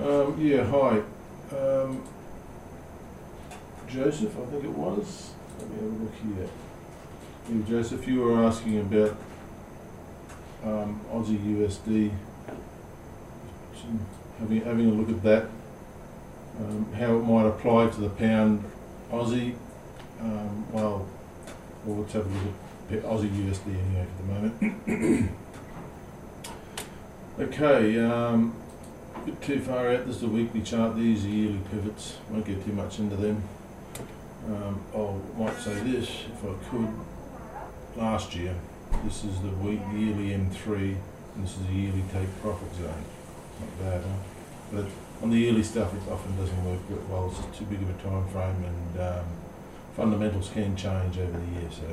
Yeah, hi. Joseph, I think it was. Let me have a look here. Yeah, Joseph, you were asking about Aussie USD, having a look at that, how it might apply to the pound Aussie. Well, let's have a look at Aussie USD anyway for the moment. Okay, a bit too far out. This is the weekly chart. These are yearly pivots. Won't get too much into them. I might say this, if I could. Last year, this is the yearly M3, and this is a yearly take profit zone. Not bad, huh? But on the yearly stuff, it often doesn't work well. It's just too big of a time frame, and fundamentals can change over the year. So,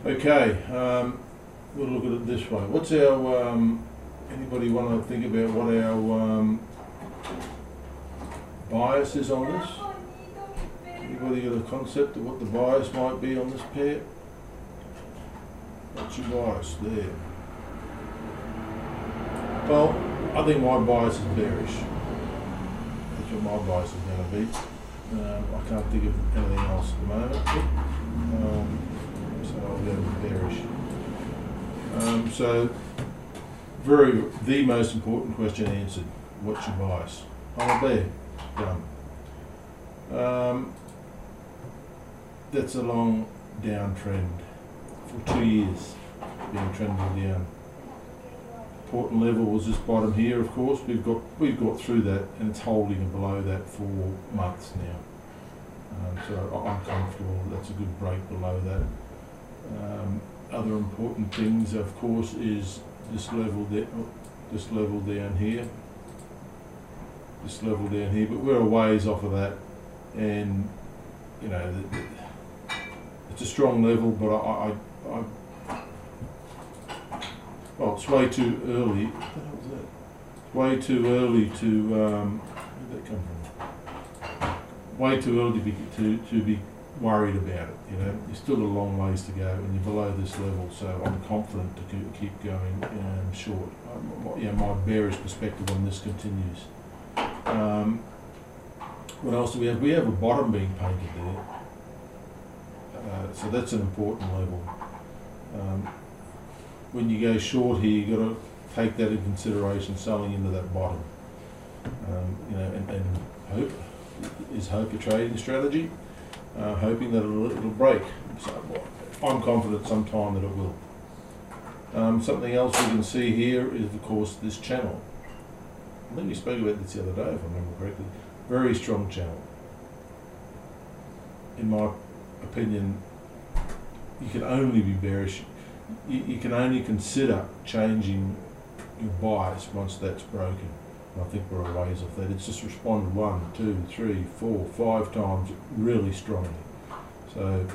okay, we'll look at it this way. What's our anybody want to think about what our bias is on this? Anybody got a concept of what the bias might be on this pair? What's your bias there? Well, I think my bias is bearish. That's what my bias is going to be. I can't think of anything else at the moment. So I'll go with bearish. So, the most important question answered. What's your bias? I'm a bear. Done. That's a long downtrend for 2 years, being trending down. Important level was this bottom here, of course. We've got through that, and it's holding below that for months now. So I'm comfortable. That's a good break below that. Other important things, of course, is this level down here. This level down here, but we're a ways off of that, and you know it's a strong level, but well, it's way too early. What the hell was that? Way too early to where did that come from? Way too early to be worried about it. You know, you're still a long ways to go, and you're below this level. So I'm confident to keep going short. My bearish perspective on this continues. What else do we have? We have a bottom being painted there. So that's an important level. When you go short here, you've got to take that in consideration, selling into that bottom. And hope a trading strategy, hoping that it'll break. So I'm confident sometime that it will. Something else we can see here is, of course, this channel. I think we spoke about this the other day, if I remember correctly. Very strong channel. In my opinion, you can only be bearish. You can only consider changing your bias once that's broken. And I think we're a ways off that. It's just responded 1, 2, 3, 4, 5 times really strongly. So,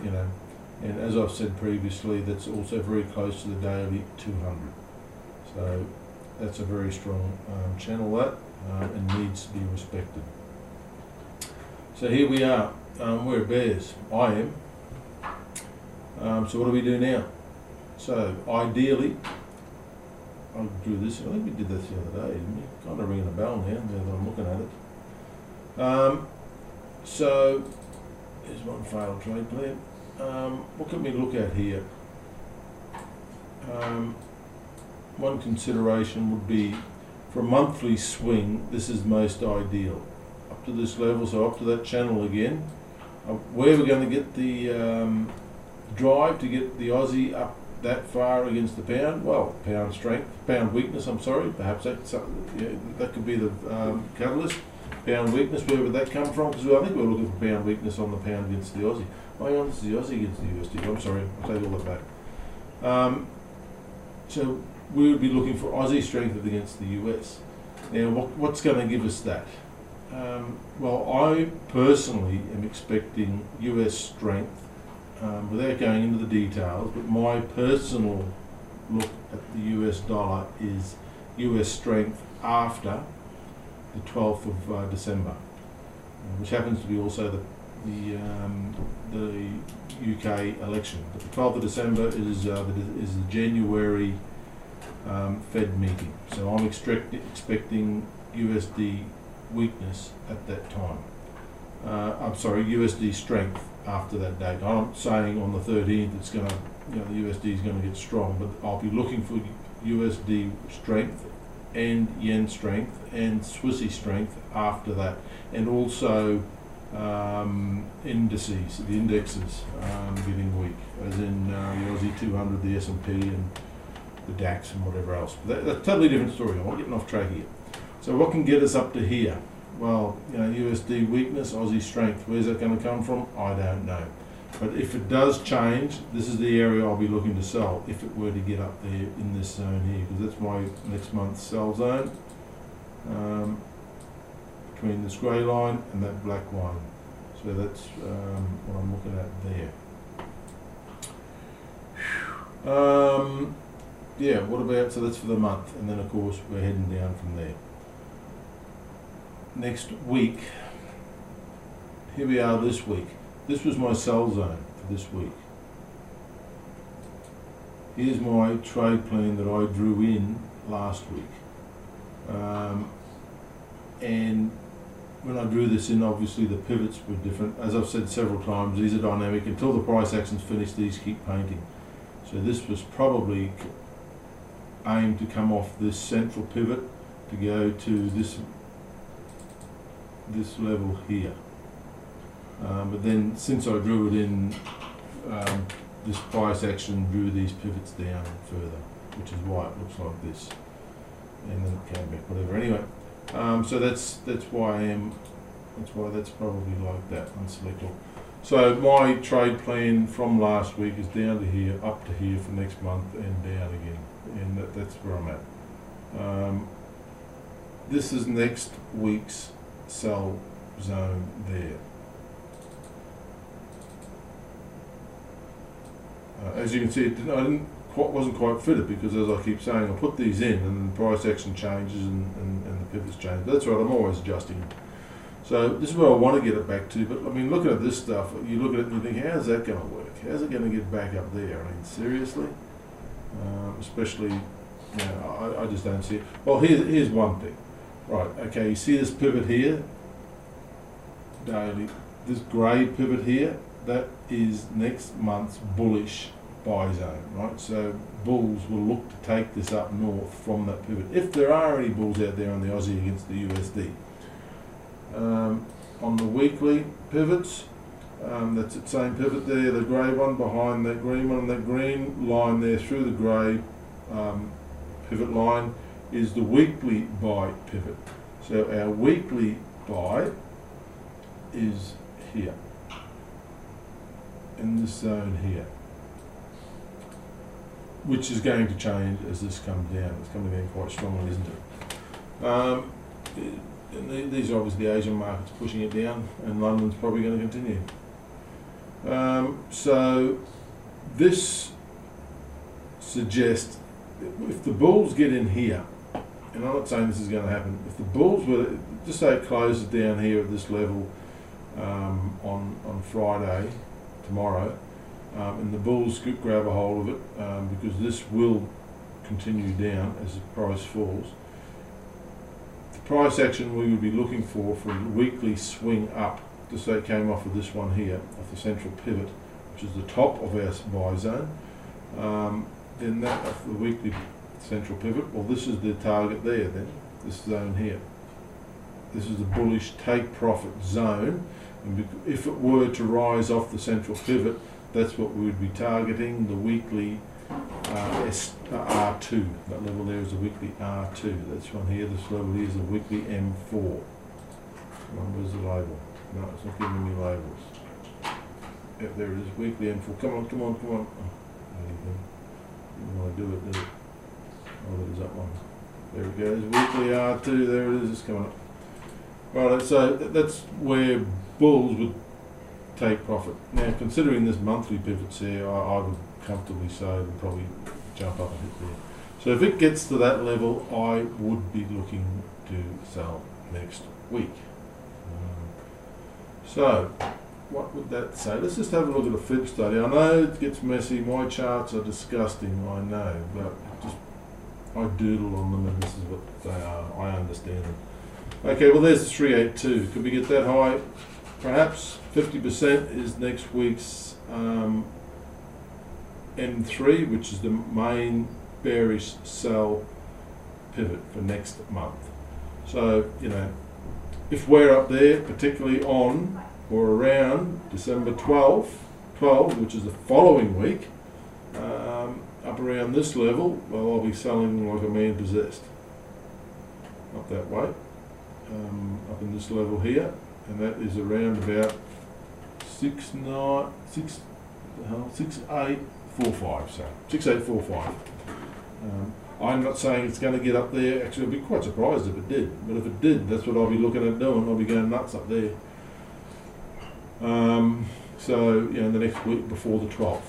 and as I've said previously, that's also very close to the daily 200. So that's a very strong channel and needs to be respected. So here we are. We're bears. I am. So what do we do now? So ideally, I drew this. I think we did this the other day, didn't we? Kind of ringing a bell now that I'm looking at it. So here's one failed trade plan. What can we look at here? One consideration would be, for a monthly swing, this is most ideal. Up to this level, so up to that channel again. Where we're going to get the drive to get the Aussie up that far against the pound? Well, pound weakness, perhaps that could be the catalyst. Pound weakness, where would that come from? Because I think we're looking for pound weakness on the pound against the Aussie. Oh, this is the Aussie against the USD. I'm sorry, I'll take all that back. So we would be looking for Aussie strength against the US. Now, what's going to give us that? Well, I personally am expecting US strength, without going into the details, but my personal look at the US dollar is US strength after the 12th of December, which happens to be also the UK election. But the 12th of December is the January Fed meeting. So I'm expecting USD weakness at that time. I'm sorry, USD strength after that date. I'm not saying on the 13th it's going to, the USD is going to get strong, but I'll be looking for USD strength and yen strength and Swissy strength after that, and also indices, the indexes getting weak, as in the Aussie 200, the S&P, and the DAX, and whatever else. But that's a totally different story. I'm not getting off track here. So what can get us up to here? Well, USD weakness, Aussie strength. Where's that going to come from? I don't know. But if it does change, this is the area I'll be looking to sell if it were to get up there in this zone here, because that's my next month's sell zone. Between this grey line and that black line. So that's what I'm looking at there. Yeah, what about, so that's for the month, and then of course we're heading down from there. Next week, here we are this week. This was my sell zone for this week. Here's my trade plan that I drew in last week. And when I drew this in, obviously the pivots were different. As I've said several times, these are dynamic. Until the price action's finished, these keep painting. So this was probably aimed to come off this central pivot to go to this level here. But then since I drew it in, this price action drew these pivots down further, which is why it looks like this. And then it came back, whatever. Anyway. So that's why that's probably like that, unselectable. So my trade plan from last week is down to here, up to here for next month, and down again, and that's where I'm at. This is next week's sell zone there. As you can see, wasn't quite fitted, because as I keep saying, I put these in and the price action changes and the pivots change. That's right, I'm always adjusting. So this is where I want to get it back to, but I mean, looking at this stuff, you look at it and you think, how's that going to work? How's it going to get back up there? I mean, seriously? Especially, I just don't see it. Well, here's one thing. Right, okay, you see this pivot here? Daily. This grey pivot here, that is next month's bullish buy zone, right? So bulls will look to take this up north from that pivot, if there are any bulls out there on the Aussie against the USD. On the weekly pivots, that's the same pivot there, the grey one behind that green one, and that green line there through the grey pivot line is the weekly buy pivot. So our weekly buy is here, in this zone here, which is going to change as this comes down. It's coming down quite strongly, isn't it? And these are obviously the Asian markets pushing it down, and London's probably going to continue. So this suggests that if the bulls get in here, and I'm not saying this is going to happen, if the bulls were, just say it closes down here at this level on Friday, tomorrow, and the bulls could grab a hold of it, because this will continue down as the price falls. The price action we would be looking for a weekly swing up, just say it came off of this one here, off the central pivot, which is the top of our buy zone, then that off the weekly central pivot, well, this is the target there then, this zone here. This is the bullish take profit zone, and if it were to rise off the central pivot, that's what we would be targeting, the weekly R2. That level there is a weekly R2. That's one here, this level here is a weekly M4. Where's the label? No, it's not giving me labels. Yep, there it is, weekly M4. Come on, come on, come on. You want to do it, do it. Oh, there's that one. There it goes, weekly R2, there it is, it's coming up. Right, so that's where bulls would take profit. Now, considering this monthly pivots here, I would comfortably say it would probably jump up and hit there. So if it gets to that level, I would be looking to sell next week. So what would that say? Let's just have a look at a fib study. I know it gets messy, my charts are disgusting, I know, but just I doodle on them and this is what they are, I understand them. Okay, well there's the 382. Could we get that high? Perhaps 50% is next week's M3, which is the main bearish sell pivot for next month. So, you know, if we're up there, particularly on or around December 12, which is the following week, up around this level, well, I'll be selling like a man possessed. Up that way, up in this level here, and that is around about 6845. So 6845. I'm not saying it's going to get up there. Actually, I'd be quite surprised if it did. But if it did, that's what I'll be looking at doing. I'll be going nuts up there. So, you know, the next week before the 12th.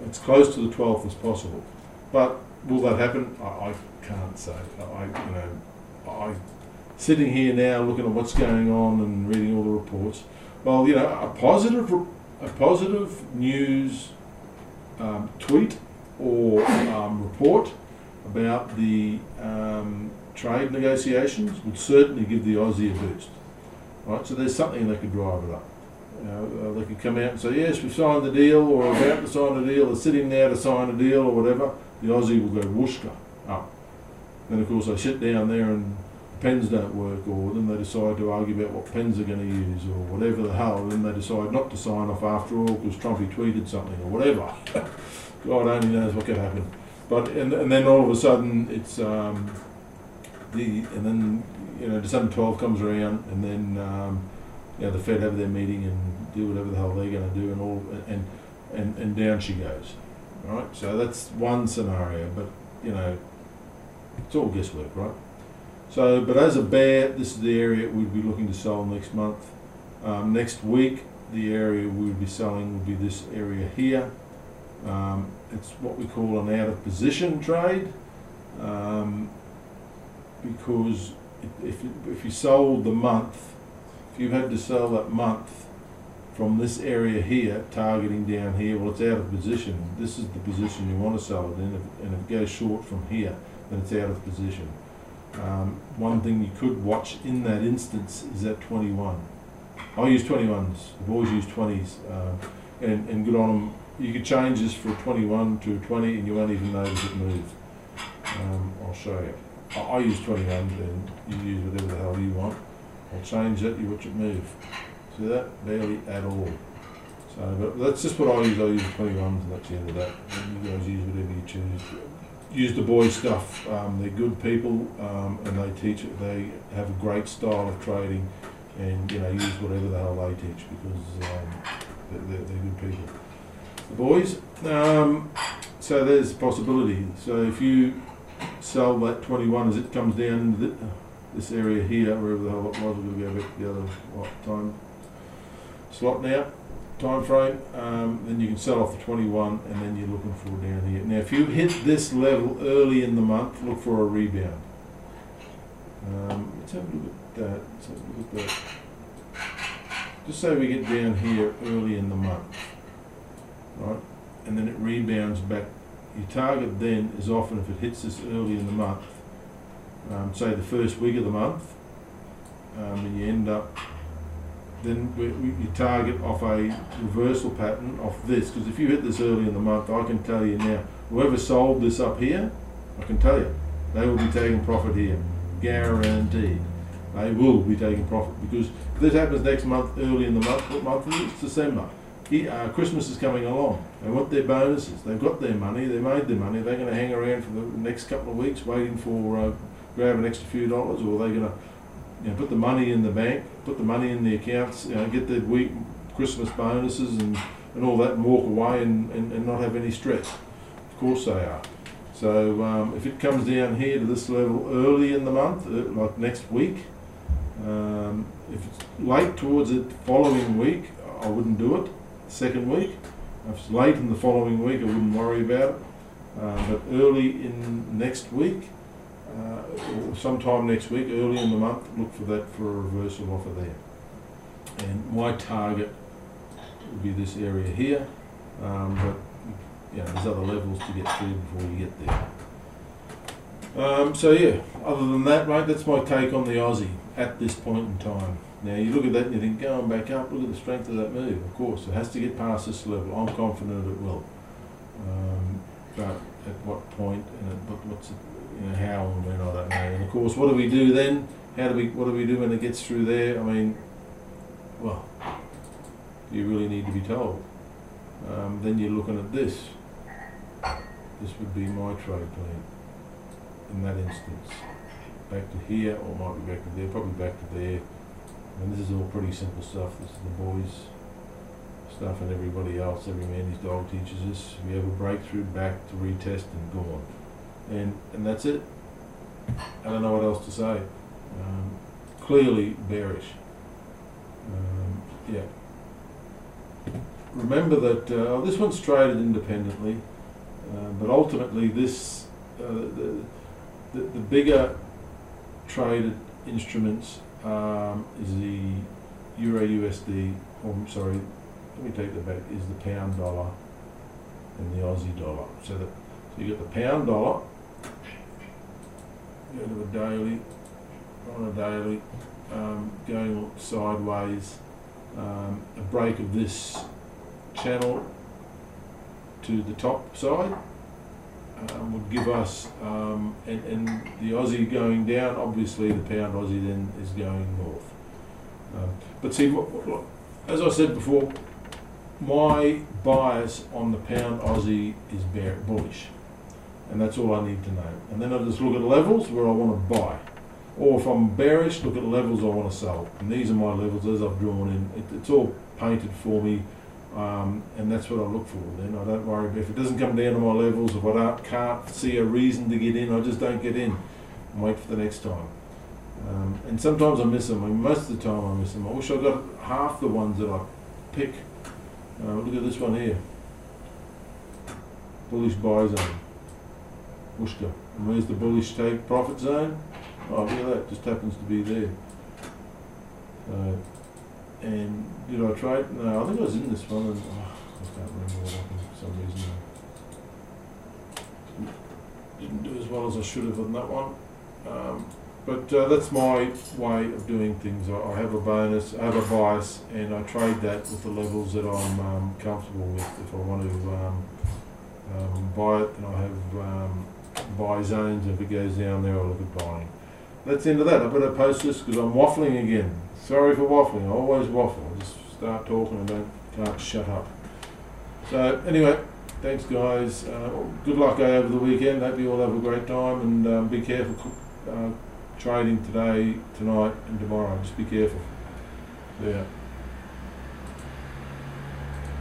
It's close to the 12th as possible. But will that happen? I can't say. Sitting here now looking at what's going on and reading all the reports. Well, you know, a positive news tweet or report about the trade negotiations would certainly give the Aussie a boost. Right, so there's something that could drive it up. You know, they could come out and say, yes, we've signed the deal, or about to sign the deal, they're sitting there to sign a deal, or whatever. The Aussie will go whooshka up. Then, of course, they sit down there and pens don't work, or then they decide to argue about what pens they're going to use, or whatever the hell, and then they decide not to sign off after all because Trumpy tweeted something, or whatever. God only knows what could happen. But and then all of a sudden it's December 12 comes around, and then the Fed have their meeting and do whatever the hell they're going to do, and down she goes. Right, so that's one scenario, but you know, it's all guesswork, right? So, but as a bear, this is the area we'd be looking to sell next month. Next week, the area we would be selling would be this area here. It's what we call an out of position trade, because if you sold the month, if you had to sell that month from this area here, targeting down here, well, it's out of position. This is the position you want to sell it in, and if it goes short from here, then it's out of position. One thing you could watch in that instance is that 21. I use 21s, the boys use 20s, and good on them. You could change this for a 21 to a 20 and you won't even notice it moved. I'll show you. I use 21s and you use whatever the hell you want. I'll change it, you watch it move. See that? Barely at all. So, but that's just what I use. I use 21s and that's the end of that. And you guys use whatever you choose. Use the boys' stuff. They're good people, and they teach it. They have a great style of trading, and you know, use whatever the hell they teach because they're good people. The boys. So there's a possibility. So if you sell that 21 as it comes down into this area here, wherever the hell it was, we'll go back to the other time slot now. Time frame, then you can sell off the 21 and then you're looking for down here. Now if you hit this level early in the month, look for a rebound. Let's have a look at that. Just say we get down here early in the month, right? And then it rebounds back. Your target then is often, if it hits this early in the month, say the first week of the month, and you end up, then you target off a reversal pattern off this, because if you hit this early in the month, I can tell you now, whoever sold this up here, I can tell you, they will be taking profit here, guaranteed. They will be taking profit, because if this happens next month, early in the month, what month is it? It's December. Christmas is coming along. They want their bonuses. They've got their money. They made their money. They're going to hang around for the next couple of weeks waiting for grab an extra few dollars, or they're going to put the money in the bank, put the money in the accounts, get their week Christmas bonuses and all that, and walk away and not have any stress. Of course they are. So if it comes down here to this level early in the month, like next week, if it's late towards the following week, I wouldn't do it. Second week, if it's late in the following week, I wouldn't worry about it. But early in next week, or sometime next week, early in the month, look for that for a reversal offer there. And my target would be this area here, but there's other levels to get through before you get there. So yeah, other than that, mate, that's my take on the Aussie at this point in time. Now you look at that and you think, going back up, look at the strength of that move. Of course, it has to get past this level. I'm confident it will. But at what point and what's it, how and when, I don't know. And of course, what do we do then? What do we do when it gets through there? I mean, well, you really need to be told. Then you're looking at this. This would be my trade plan in that instance. Back to here, or might be back to there, probably back to there. And this is all pretty simple stuff. This is the boys' stuff, and everybody else, every man his dog teaches us. We have a breakthrough, back to retest and gone. And that's it. I don't know what else to say. Clearly bearish. Yeah. Remember that this one's traded independently, but ultimately this the bigger traded instruments is the Euro USD, or sorry, let me take that back, is the pound dollar and the Aussie dollar. So you get the pound dollar, go to a daily, on a daily, going sideways, a break of this channel to the top side would give us, and the Aussie going down, obviously the pound Aussie then is going north. But see, as I said before, my bias on the pound Aussie is bullish, and that's all I need to know. And then I just look at levels where I want to buy, or if I'm bearish, look at levels I want to sell. And these are my levels as I've drawn in. It's all painted for me. And that's what I look for. Then I don't worry if it doesn't come down to my levels. If I can't see a reason to get in, I just don't get in and wait for the next time. And sometimes I miss them. I mean, most of the time I miss them. I wish I got half the ones that I pick. Look at this one here. Bullish buy zone. Whooshka. And where's the bullish take profit zone? Oh, look at that. Just happens to be there. And did I trade? No, I think I was in this one, and I can't remember what happened for some reason. Didn't do as well as I should have on that one. But that's my way of doing things. I have a bonus, I have a bias, and I trade that with the levels that I'm comfortable with. If I want to buy it, then I have buy zones. If it goes down there, I'll look at buying. That's the end of that. I better post this because I'm waffling again. Sorry for waffling. I always waffle. I just start talking and can't shut up. So anyway, thanks guys. Good luck over the weekend. Hope you all have a great time, and be careful trading today, tonight, and tomorrow. Just be careful. Yeah.